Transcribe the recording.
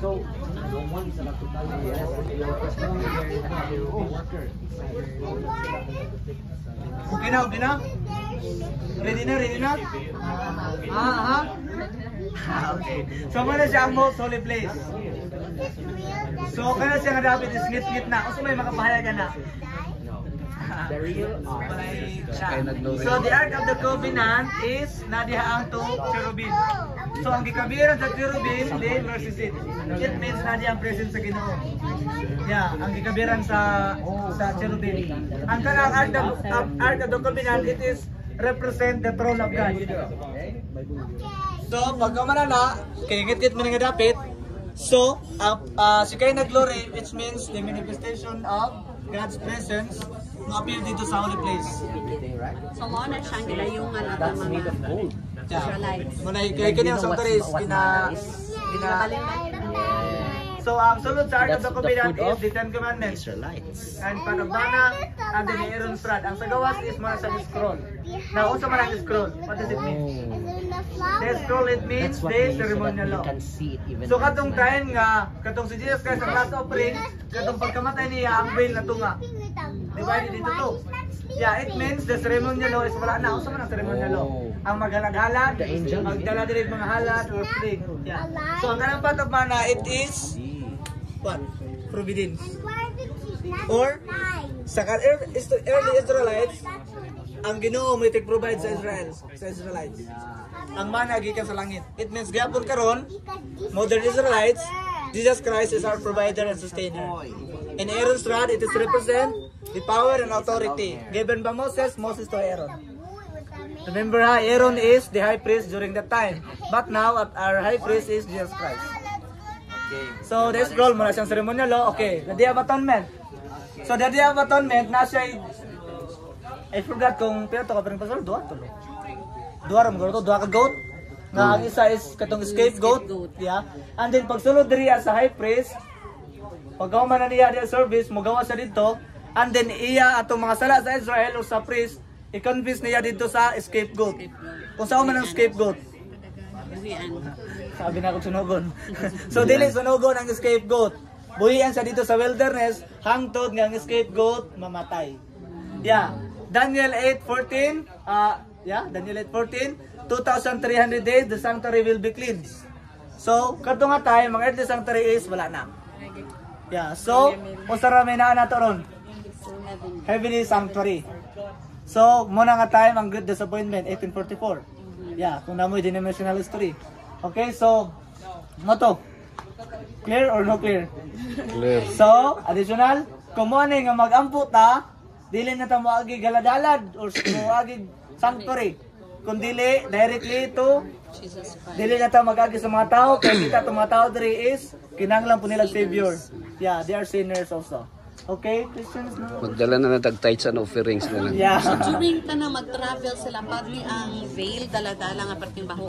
So, no one is allowed to tell you yes, your customer worker. Okay na, okay na? Ready na, ready na? Okay. So, muna siya ang most holy place. So, kaya siya nga dapat is-ngit-ngit na. O may makapahaya ka na. The real So, the Ark of the Covenant is nadiha ang to cherubim. So, ang gikabiran sa cherubim, they mercy seat. It means nadiha ang presence sa Ginoo. Yeah, ang gikabiran sa cherubim. Ang kanang Ark of the Covenant, it is represent the throne of God. So, pagkamana na, kaya ngit-ngit mo nga dapit. So, si kayo na glory, which means the manifestation of God's presence ma-appear dito sa holy place. So, mo na siyang gilayungan at ang mga Israelites. Muna, kaya kanyang sanctuaries, So, ang sunod sa Ark of the Covenant is the Ten Commandments. And panabana, and the Aaron's rod. Ang sagawas is mga sa scroll. Now, also mga scroll. What does it mean? The scroll, it means the ceremonial law. So, katong time nga, katong si Jesus Christ ang last offering, katong pagkamatay niya, ang veil na tunga. Divided into two. Yeah, it means the ceremonial law is wala na. Usa man ang ceremonial law. Ang maghalad-halad, magdala diri mga halad or fling. Yeah. So, ang kanang part of mana, it is what? Providence. Or sa early Israelites, ang Ginoo mo provide sa Israelites. Ang mana gikan sa langit. It means gyapon karon, modern Israelites, Jesus Christ is our provider and sustainer. In Aaron's rod, it is represent the power and authority given by Moses to Aaron. Remember, Aaron is the high priest during that time, but now our high priest is Jesus Christ. So, the scroll mo na siyang ceremonial law. Okay, the Day of Atonement. So, the Day of Atonement, na siya, I forgot kung pero to kapiring pasal, dua ka goat. Nga ang isa is katong scapegoat. Yeah. And then, pagsulod diriya sa high priest, paggawa man na niya diya service, magawa siya dito. And then, iya atong mga sala sa Israel o sa priest, i-convince niya dito sa scapegoat. Kung saan man ang scapegoat. Sabi na akong sunugon. So, dili sunugon ang scapegoat. Buhian siya dito sa wilderness, hangtod nga ang scapegoat, mamatay. Yeah. Daniel 8:14, Daniel 8:14, 2,300 days, the sanctuary will be cleansed. So, kato nga tayo, mga earthly sanctuary is wala na. Yeah. So, usara may naa nato ron. Heavenly sanctuary. So, muna nga tayo, ang Great Disappointment, 1844. Yeah, kung namoy denominational history. Okay, so, mo to? Clear or no clear? Clear. So, additional, kung mo nga mag-ampo ta, dili na ta moagi galadalad or moagi sanctuary. Kung dili, directly to, dili na ta mag-agi sa mga tao, kaya kita itong mga tao diri is, kinanglang po nilang Savior. Yeah, they are sinners also. Okay, Christians no? Magdala na ng tag-tithes and offerings na lang. Yeah. So, during ka na mag-travel sila, pati ang veil, dala-dala nga parting baho.